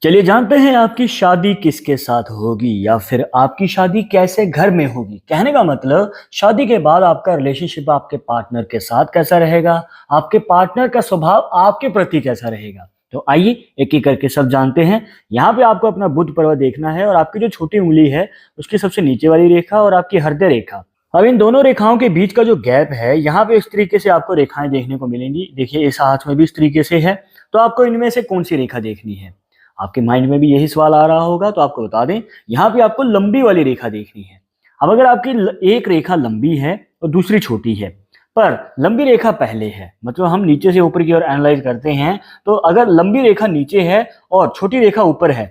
चलिए जानते हैं आपकी शादी किसके साथ होगी या फिर आपकी शादी कैसे घर में होगी। कहने का मतलब शादी के बाद आपका रिलेशनशिप आपके पार्टनर के साथ कैसा रहेगा, आपके पार्टनर का स्वभाव आपके प्रति कैसा रहेगा। तो आइए एक एक करके सब जानते हैं। यहाँ पे आपको अपना बुध पर्व देखना है और आपकी जो छोटी उंगली है उसकी सबसे नीचे वाली रेखा और आपकी हृदय रेखा। अब इन दोनों रेखाओं के बीच का जो गैप है यहाँ पे इस तरीके से आपको रेखाएं देखने को मिलेंगी। देखिए इस हाथ में भी इस तरीके से है। तो आपको इनमें से कौन सी रेखा देखनी है? आपके माइंड में भी यही सवाल आ रहा होगा, तो आपको बता दें यहाँ पे आपको लंबी वाली रेखा देखनी है। अब अगर आपकी एक रेखा लंबी है और दूसरी छोटी है, पर लंबी रेखा पहले है, मतलब हम नीचे से ऊपर की ओर एनालाइज करते हैं, तो अगर लंबी रेखा नीचे है और छोटी रेखा ऊपर है,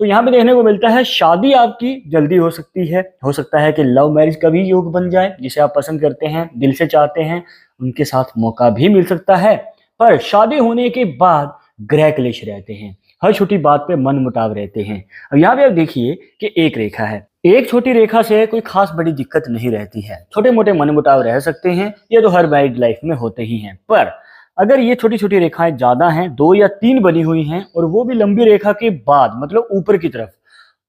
तो यहाँ पे देखने को मिलता है शादी आपकी जल्दी हो सकती है। हो सकता है कि लव मैरिज का भी योग बन जाए, जिसे आप पसंद करते हैं, दिल से चाहते हैं, उनके साथ मौका भी मिल सकता है। पर शादी होने के बाद गृह क्लेश रहते हैं, हर छोटी बात पे मन मुटाव रहते हैं। अब यहाँ पे आप देखिए कि एक रेखा है, एक छोटी रेखा से कोई खास बड़ी दिक्कत नहीं रहती है, छोटे मोटे मन मुटाव रह सकते हैं, ये तो हर मैरिड लाइफ में होते ही हैं। पर अगर ये छोटी छोटी रेखाएं ज्यादा हैं, 2 या 3 बनी हुई हैं और वो भी लंबी रेखा के बाद मतलब ऊपर की तरफ,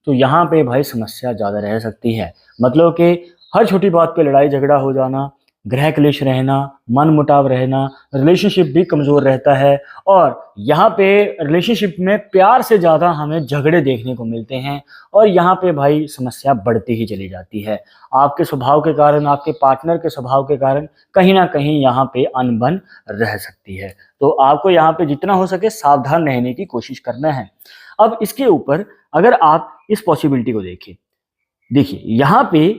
तो यहाँ पे भाई समस्या ज्यादा रह सकती है। मतलब कि हर छोटी बात पे लड़ाई झगड़ा हो जाना, गृह क्लेश रहना, मन मुटाव रहना, रिलेशनशिप भी कमजोर रहता है। और यहाँ पे रिलेशनशिप में प्यार से ज्यादा हमें झगड़े देखने को मिलते हैं और यहाँ पे भाई समस्या बढ़ती ही चली जाती है। आपके स्वभाव के कारण, आपके पार्टनर के स्वभाव के कारण कहीं ना कहीं यहाँ पे अनबन रह सकती है। तो आपको यहाँ पे जितना हो सके सावधान रहने की कोशिश करना है। अब इसके ऊपर अगर आप इस पॉसिबिलिटी को देखें, देखिए यहाँ पे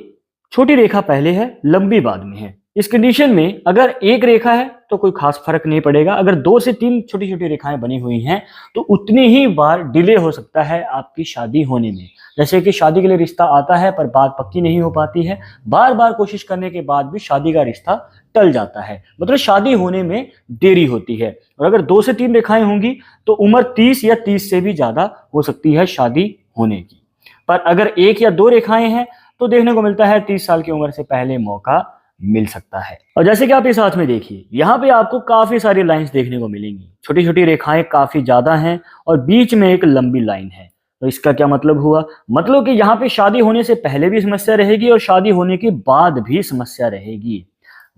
छोटी रेखा पहले है, लंबी बाद में है। इस कंडीशन में अगर एक रेखा है तो कोई खास फर्क नहीं पड़ेगा, अगर 2 से 3 छोटी छोटी रेखाएं बनी हुई हैं तो उतनी ही बार डिले हो सकता है आपकी शादी होने में। जैसे कि शादी के लिए रिश्ता आता है पर बात पक्की नहीं हो पाती है, बार बार कोशिश करने के बाद भी शादी का रिश्ता टल जाता है, मतलब शादी होने में देरी होती है। और अगर 2 से 3 रेखाएं होंगी तो उम्र 30 या 30 से भी ज्यादा हो सकती है शादी होने की। पर अगर 1 या 2 रेखाएं हैं तो देखने को मिलता है 30 साल की उम्र से पहले मौका मिल सकता है। और जैसे कि आप इस हाथ में देखिए, यहाँ पे आपको काफी सारी लाइंस देखने को मिलेंगी, छोटी छोटी रेखाएं काफी ज्यादा हैं और बीच में एक लंबी लाइन है। तो इसका क्या मतलब हुआ? मतलब कि यहाँ पे शादी होने से पहले भी समस्या रहेगी और शादी होने के बाद भी समस्या रहेगी।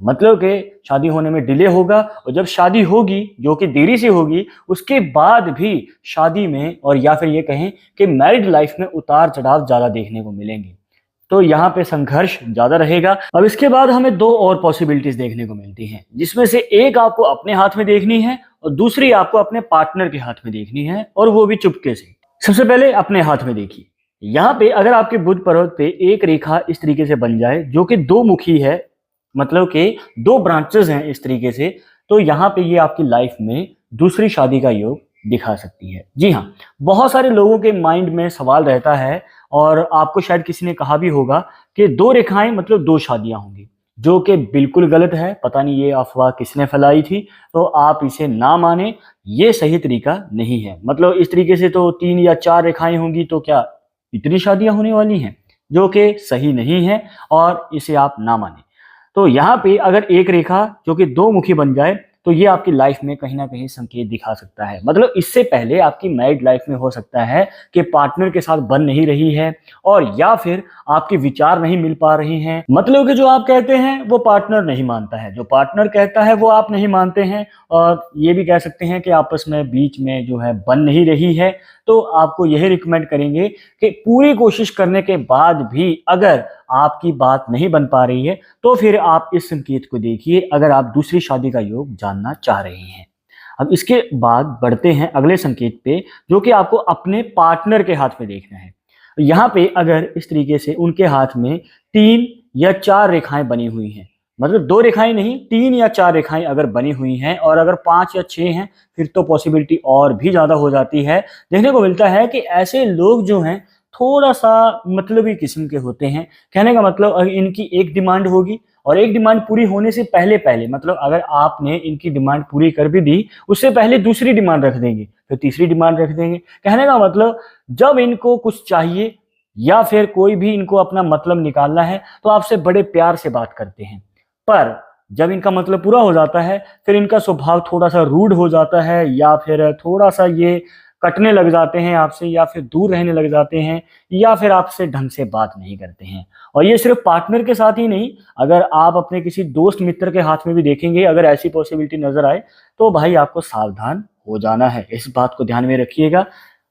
मतलब कि शादी होने में डिले होगा और जब शादी होगी जो कि देरी से होगी, उसके बाद भी शादी में और या फिर ये कहें कि मैरिड लाइफ में उतार चढ़ाव ज्यादा देखने को मिलेंगे। तो यहाँ पे संघर्ष ज्यादा रहेगा। अब इसके बाद हमें 2 और पॉसिबिलिटीज देखने को मिलती हैं, जिसमें से एक आपको अपने हाथ में देखनी है और दूसरी आपको अपने पार्टनर के हाथ में देखनी है, और वो भी चुपके से। सबसे पहले अपने हाथ में देखिए, यहाँ पे अगर आपके बुध पर्वत पे एक रेखा इस तरीके से बन जाए जो कि 2 मुखी है, मतलब कि 2 ब्रांचेस हैं इस तरीके से, तो यहाँ पे ये आपकी लाइफ में दूसरी शादी का योग दिखा सकती है। जी हाँ, बहुत सारे लोगों के माइंड में सवाल रहता है और आपको शायद किसी ने कहा भी होगा कि 2 रेखाएं मतलब 2 शादियां होंगी, जो कि बिल्कुल गलत है। पता नहीं ये अफवाह किसने फैलाई थी, तो आप इसे ना माने, ये सही तरीका नहीं है। मतलब इस तरीके से तो 3 या 4 रेखाएं होंगी तो क्या इतनी शादियां होने वाली हैं, जो कि सही नहीं है और इसे आप ना माने। तो यहाँ पे अगर एक रेखा जो कि 2 मुखी बन जाए तो ये आपकी लाइफ में कहीं ना कहीं संकेत दिखा सकता है। मतलब इससे पहले आपकी मैरिड लाइफ में हो सकता है कि पार्टनर के साथ बन नहीं रही है और या फिर आपके विचार नहीं मिल पा रहे हैं। मतलब कि जो आप कहते हैं वो पार्टनर नहीं मानता है, जो पार्टनर कहता है वो आप नहीं मानते हैं, और ये भी कह सकते हैं कि आपस में बीच में जो है बन नहीं रही है। तो आपको यही रिकमेंड करेंगे कि पूरी कोशिश करने के बाद भी अगर आपकी बात नहीं बन पा रही है तो फिर आप इस संकेत को देखिए, अगर आप दूसरी शादी का योग जानना चाह रहे हैं। अब इसके बाद बढ़ते हैं अगले संकेत पे, जो कि आपको अपने पार्टनर के हाथ में देखना है। यहाँ पे अगर इस तरीके से उनके हाथ में 3 या 4 रेखाएं बनी हुई हैं, मतलब 2 रेखाएं नहीं, 3 या 4 रेखाएं अगर बनी हुई हैं, और अगर 5 या 6 हैं फिर तो पॉसिबिलिटी और भी ज्यादा हो जाती है। देखने को मिलता है कि ऐसे लोग जो हैं थोड़ा सा मतलबी किस्म के होते हैं। कहने का मतलब अगर इनकी एक डिमांड होगी और एक डिमांड पूरी होने से पहले पहले, मतलब अगर आपने इनकी डिमांड पूरी कर भी दी, उससे पहले दूसरी डिमांड रख देंगे, फिर तीसरी डिमांड रख देंगे। कहने का मतलब जब इनको कुछ चाहिए या फिर कोई भी इनको अपना मतलब निकालना है तो आपसे बड़े प्यार से बात करते हैं, पर जब इनका मतलब पूरा हो जाता है फिर इनका स्वभाव थोड़ा सा रूड हो जाता है या फिर थोड़ा सा ये कटने लग जाते हैं आपसे, या फिर दूर रहने लग जाते हैं, या फिर आपसे ढंग से बात नहीं करते हैं। और ये सिर्फ पार्टनर के साथ ही नहीं, अगर आप अपने किसी दोस्त मित्र के हाथ में भी देखेंगे, अगर ऐसी पॉसिबिलिटी नजर आए तो भाई आपको सावधान हो जाना है, इस बात को ध्यान में रखिएगा।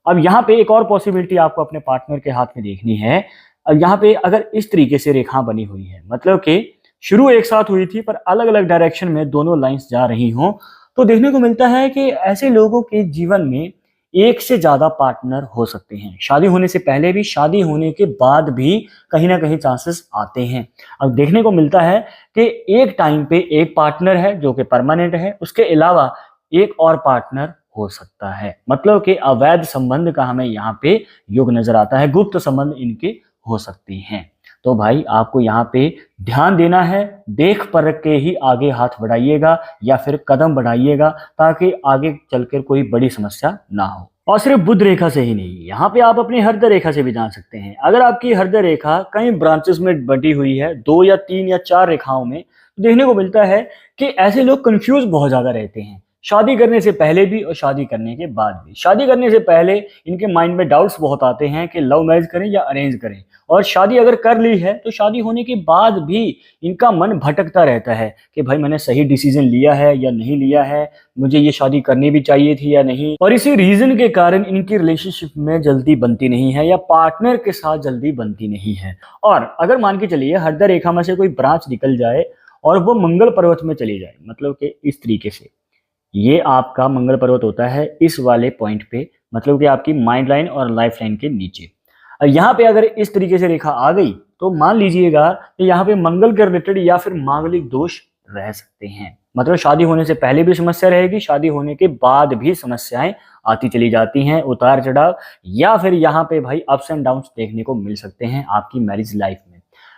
अब यहाँ पे एक और पॉसिबिलिटी आपको अपने पार्टनर के हाथ में देखनी है। अब यहाँ पे अगर इस तरीके से रेखा बनी हुई है, मतलब कि शुरू एक साथ हुई थी पर अलग अलग डायरेक्शन में दोनों लाइंस जा रही हों, तो देखने को मिलता है कि ऐसे लोगों के जीवन में एक से ज्यादा पार्टनर हो सकते हैं। शादी होने से पहले भी, शादी होने के बाद भी कहीं ना कहीं चांसेस आते हैं। अब देखने को मिलता है कि एक टाइम पे एक पार्टनर है जो कि परमानेंट है, उसके अलावा एक और पार्टनर हो सकता है। मतलब कि अवैध संबंध का हमें यहाँ पे योग नजर आता है, गुप्त संबंध इनके हो सकते हैं। तो भाई आपको यहाँ पे ध्यान देना है, देख परख के ही आगे हाथ बढ़ाइएगा या फिर कदम बढ़ाइएगा, ताकि आगे चलकर कोई बड़ी समस्या ना हो। और सिर्फ बुध रेखा से ही नहीं, यहाँ पे आप अपनी हृदय रेखा से भी जान सकते हैं। अगर आपकी हृदय रेखा कई ब्रांचेस में बटी हुई है, 2 या 3 या 4 रेखाओं में, तो देखने को मिलता है कि ऐसे लोग कंफ्यूज बहुत ज्यादा रहते हैं, शादी करने से पहले भी और शादी करने के बाद भी। शादी करने से पहले इनके माइंड में डाउट्स बहुत आते हैं कि लव मैरिज करें या अरेंज करें, और शादी अगर कर ली है तो शादी होने के बाद भी इनका मन भटकता रहता है कि भाई मैंने सही डिसीजन लिया है या नहीं लिया है, मुझे ये शादी करनी भी चाहिए थी या नहीं। और इसी रीजन के कारण इनकी रिलेशनशिप में जल्दी बनती नहीं है या पार्टनर के साथ जल्दी बनती नहीं है। और अगर मान के चलिए हृदय रेखा में से कोई ब्रांच निकल जाए और वो मंगल पर्वत में चली जाए, मतलब कि इस तरीके से, ये आपका मंगल पर्वत होता है इस वाले पॉइंट पे, मतलब कि आपकी माइंड लाइन और लाइफ लाइन के नीचे। यहाँ पे अगर इस तरीके से रेखा आ गई तो मान लीजिएगा कि यहाँ पे मंगल के रिलेटेड या फिर मांगलिक दोष रह सकते हैं। मतलब शादी होने से पहले भी समस्या रहेगी, शादी होने के बाद भी समस्याएं आती चली जाती हैं, उतार चढ़ाव, या फिर यहाँ पे भाई अप्स एंड डाउन्स देखने को मिल सकते हैं आपकी मैरिज लाइफ में।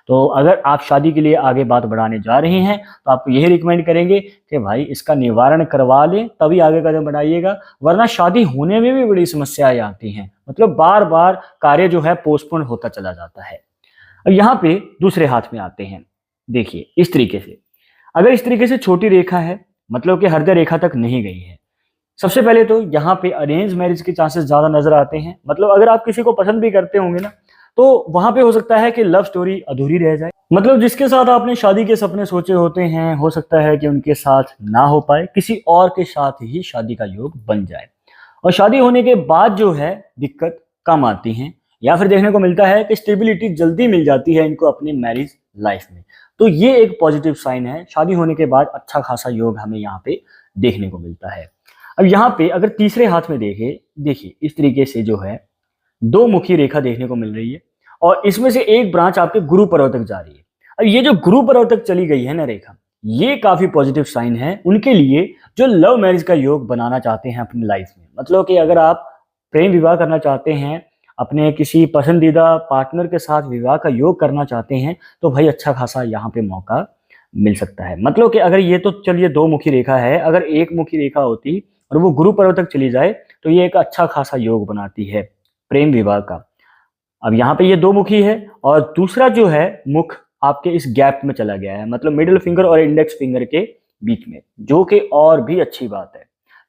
तो अगर आप शादी के लिए आगे बात बढ़ाने जा रहे हैं तो आपको यही रिकमेंड करेंगे कि भाई इसका निवारण करवा लें, तभी आगे कदम बढ़ाइएगा, वरना शादी होने में भी बड़ी समस्याएं आती हैं। मतलब बार बार कार्य जो है पोस्टपोन होता चला जाता है। अब यहाँ पे दूसरे हाथ में आते हैं, देखिए इस तरीके से, अगर इस तरीके से छोटी रेखा है, मतलब कि हृदय रेखा तक नहीं गई है, सबसे पहले तो यहाँ पे अरेंज मैरिज के चांसेस ज्यादा नजर आते हैं। मतलब अगर आप किसी को पसंद भी करते होंगे ना, तो वहां पे हो सकता है कि लव स्टोरी अधूरी रह जाए। मतलब जिसके साथ आपने शादी के सपने सोचे होते हैं, हो सकता है कि उनके साथ ना हो पाए, किसी और के साथ ही शादी का योग बन जाए। और शादी होने के बाद जो है दिक्कत कम आती है, या फिर देखने को मिलता है कि स्टेबिलिटी जल्दी मिल जाती है इनको अपनी मैरिज लाइफ में। तो ये एक पॉजिटिव साइन है, शादी होने के बाद अच्छा खासा योग हमें यहाँ पे देखने को मिलता है। अब यहाँ पे अगर तीसरे हाथ में देखिए इस तरीके से जो है 2 मुखी रेखा देखने को मिल रही है, और इसमें से एक ब्रांच आपके गुरु पर्वत तक जा रही है। अब ये जो गुरु पर्वत तक चली गई है ना रेखा, ये काफी पॉजिटिव साइन है उनके लिए जो लव मैरिज का योग बनाना चाहते हैं अपनी लाइफ में। मतलब कि अगर आप प्रेम विवाह करना चाहते हैं, अपने किसी पसंदीदा पार्टनर के साथ विवाह का योग करना चाहते हैं, तो भाई अच्छा खासा यहाँ पे मौका मिल सकता है। मतलब कि अगर ये तो चलिए 2 मुखी रेखा है, अगर 1 मुखी रेखा होती और वो गुरु पर्वत तक चली जाए तो ये एक अच्छा खासा योग बनाती है प्रेम विवाह का। अब यहाँ पे ये 2 मुखी है, और दूसरा जो है मुख आपके इस गैप में चला गया है, मतलब मिडिल फिंगर और इंडेक्स फिंगर के बीच में, जो कि और भी अच्छी बात है।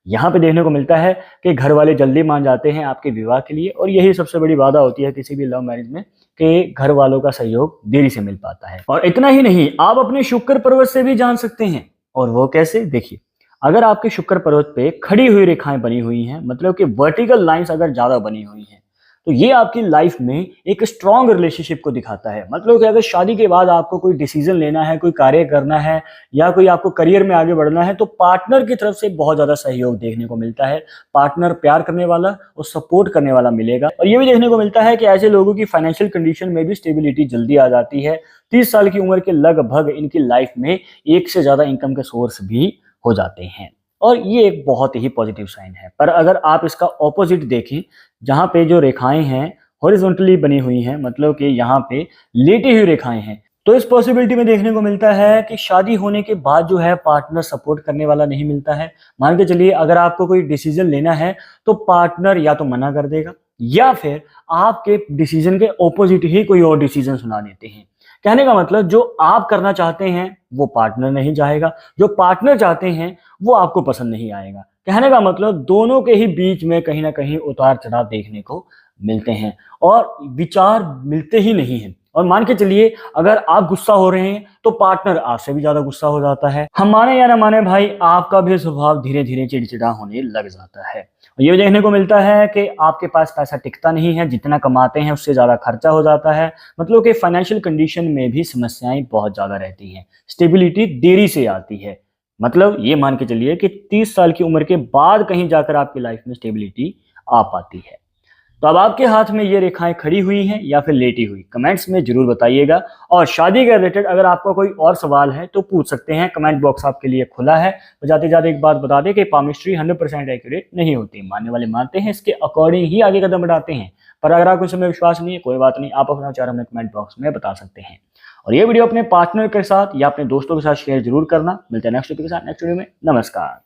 यहाँ पे देखने को मिलता है कि घर वाले जल्दी मान जाते हैं आपके विवाह के लिए, और यही सबसे बड़ी बाधा होती है किसी भी लव मैरिज में कि घर वालों का सहयोग देरी से मिल पाता है। और इतना ही नहीं, आप अपने शुक्र पर्वत से भी जान सकते हैं, और वो कैसे, देखिए अगर आपके शुक्र पर्वत पे खड़ी हुई रेखाएं बनी हुई हैं, मतलब कि वर्टिकल लाइंस अगर ज्यादा बनी हुई हैं, तो ये आपकी लाइफ में एक स्ट्रॉन्ग रिलेशनशिप को दिखाता है। मतलब कि अगर शादी के बाद आपको कोई डिसीजन लेना है, कोई कार्य करना है, या कोई आपको करियर में आगे बढ़ना है, तो पार्टनर की तरफ से बहुत ज्यादा सहयोग देखने को मिलता है। पार्टनर प्यार करने वाला और सपोर्ट करने वाला मिलेगा। और ये भी देखने को मिलता है कि ऐसे लोगों की फाइनेंशियल कंडीशन में भी स्टेबिलिटी जल्दी आ जाती है। 30 साल की उम्र के लगभग इनकी लाइफ में एक से ज्यादा इनकम के सोर्स भी हो जाते हैं, और ये एक बहुत ही पॉजिटिव साइन है। पर अगर आप इसका ऑपोजिट देखें, जहां पे जो रेखाएं हैं हॉरिजॉन्टली बनी हुई हैं, मतलब कि यहाँ पे लेटी हुई रेखाएं हैं, तो इस पॉसिबिलिटी में देखने को मिलता है कि शादी होने के बाद जो है पार्टनर सपोर्ट करने वाला नहीं मिलता है। मान के चलिए अगर आपको कोई डिसीजन लेना है तो पार्टनर या तो मना कर देगा, या फिर आपके डिसीजन के ऑपोजिट ही कोई और डिसीजन सुना देते हैं। कहने का मतलब जो आप करना चाहते हैं वो पार्टनर नहीं चाहेगा, जो पार्टनर चाहते हैं वो आपको पसंद नहीं आएगा। कहने का मतलब दोनों के ही बीच में कहीं ना कहीं उतार चढ़ाव देखने को मिलते हैं और विचार मिलते ही नहीं हैं। और मान के चलिए अगर आप गुस्सा हो रहे हैं तो पार्टनर आपसे भी ज्यादा गुस्सा हो जाता है। हम माने या ना माने भाई, आपका भी स्वभाव धीरे धीरे चिड़चिड़ा होने लग जाता है। ये देखने को मिलता है कि आपके पास पैसा टिकता नहीं है, जितना कमाते हैं उससे ज्यादा खर्चा हो जाता है। मतलब कि फाइनेंशियल कंडीशन में भी समस्याएं बहुत ज्यादा रहती हैं। स्टेबिलिटी देरी से आती है। मतलब ये मान के चलिए कि 30 साल की उम्र के बाद कहीं जाकर आपकी लाइफ में स्टेबिलिटी आ पाती है। तो अब आपके हाथ में ये रेखाएं खड़ी हुई हैं या फिर लेटी हुई, कमेंट्स में जरूर बताइएगा। और शादी के रिलेटेड अगर आपका कोई और सवाल है तो पूछ सकते हैं, कमेंट बॉक्स आपके लिए खुला है। तो जाते जाते एक बात बता दें कि पामिस्ट्री 100% एक्यूरेट नहीं होती। मानने वाले मानते हैं, इसके अकॉर्डिंग ही आगे कदम बढ़ाते हैं। पर अगर आपको इसमें विश्वास नहीं है, कोई बात नहीं, आप अपना विचार हमें कमेंट बॉक्स में बता सकते हैं। और ये वीडियो अपने पार्टनर के साथ या अपने दोस्तों के साथ शेयर जरूर करना। मिलते हैं नेक्स्ट वीडियो के साथ, नेक्स्ट वीडियो में। नमस्कार।